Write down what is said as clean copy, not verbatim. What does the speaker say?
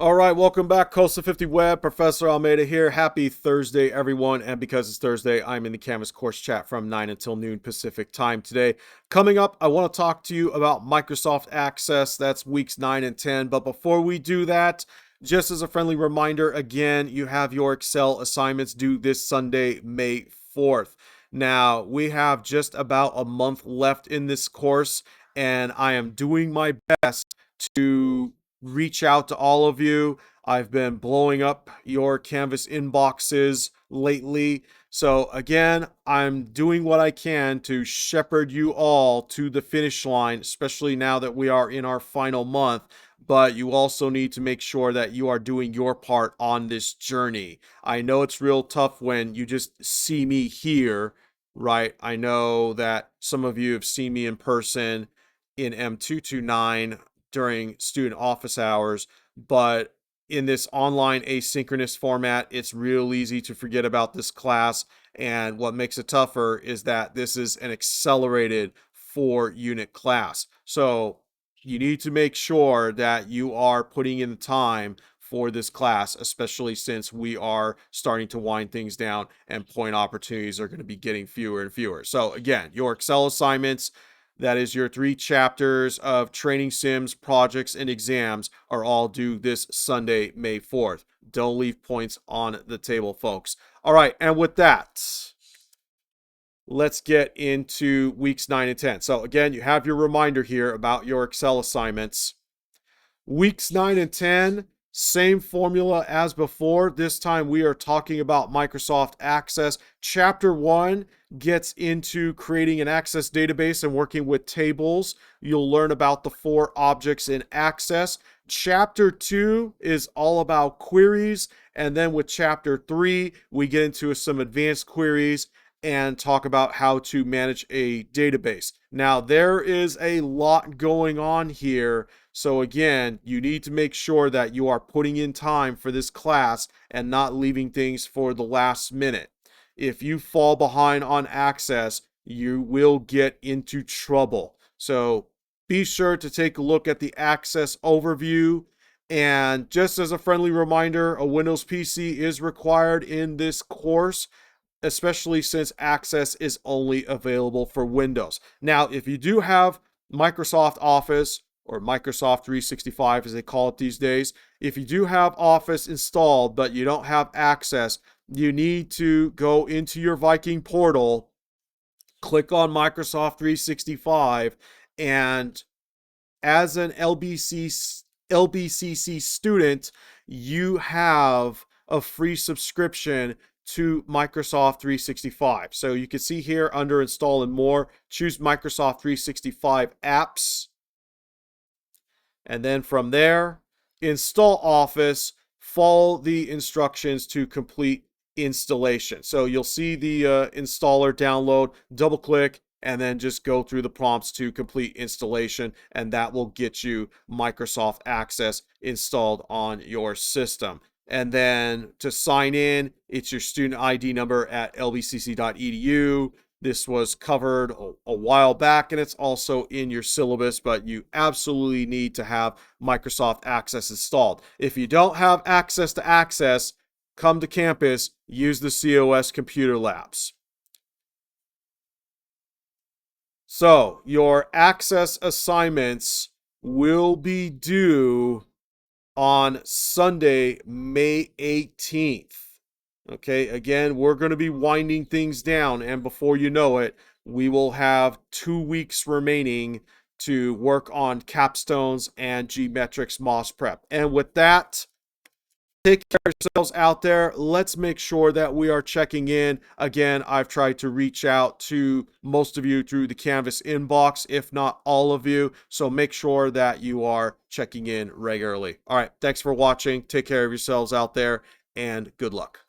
All right, welcome back, COSA 50 Web. Professor Almeida here. Happy Thursday, everyone. And because it's Thursday, I'm in the Canvas course chat from 9 until noon Pacific time today. Coming up, I want to talk to you about Microsoft Access. That's weeks 9 and 10. But before we do that, just as a friendly reminder, again, you have your Excel assignments due this Sunday, May 4th. Now, we have just about a month left in this course, and I am doing my best to reach out to all of you. I've been blowing up your Canvas inboxes lately. So again, I'm doing what I can to shepherd you all to the finish line, especially now that we are in our final month. But you also need to make sure that you are doing your part on this journey. I know it's real tough when you just see me here, right? I know that some of you have seen me in person in M229 during student office hours, but in this online asynchronous format, it's real easy to forget about this class. And what makes it tougher is that this is an accelerated 4-unit class. So you need to make sure that you are putting in the time for this class, especially since we are starting to wind things down and point opportunities are going to be getting fewer and fewer. So again, your Excel assignments, that is your 3 chapters of training sims, projects, and exams, are all due this Sunday, May 4th. Don't leave points on the table, folks. All right, and with that, let's get into weeks 9 and 10. So again, you have your reminder here about your Excel assignments. Weeks 9 and 10, same formula as before. This time we are talking about Microsoft Access. Chapter 1 gets into creating an Access database and working with tables. You'll learn about the 4 objects in Access. Chapter 2 is all about queries. And then with Chapter 3, we get into some advanced queries and talk about how to manage a database. Now, there is a lot going on here. So again, you need to make sure that you are putting in time for this class and not leaving things for the last minute. If you fall behind on Access, you will get into trouble. So be sure to take a look at the Access overview. And just as a friendly reminder, a Windows PC is required in this course, especially since Access is only available for Windows. Now, if you do have Microsoft Office, or Microsoft 365 as they call it these days, if you do have Office installed but you don't have Access, you need to go into your Viking portal, click on Microsoft 365, and as an LBCC student, you have a free subscription to Microsoft 365. So you can see here under Install and More, choose Microsoft 365 Apps. And then from there, install Office, follow the instructions to complete installation. So you'll see the installer download, double click, and then just go through the prompts to complete installation, and that will get you Microsoft Access installed on your system. And then to sign in, it's your student ID number at lbcc.edu. This was covered a while back, and it's also in your syllabus, but you absolutely need to have Microsoft Access installed. If you don't have access to Access, come to campus, use the COS computer labs. So your Access assignments will be due on Sunday, May 18th. Okay, again, we're going to be winding things down, and before you know it, we will have 2 weeks remaining to work on capstones and geometrics MOS prep. And with that, take care of yourselves out there. Let's make sure that we are checking in. Again, I've tried to reach out to most of you through the Canvas inbox, if not all of you. So make sure that you are checking in regularly. All right, thanks for watching. Take care of yourselves out there, and good luck.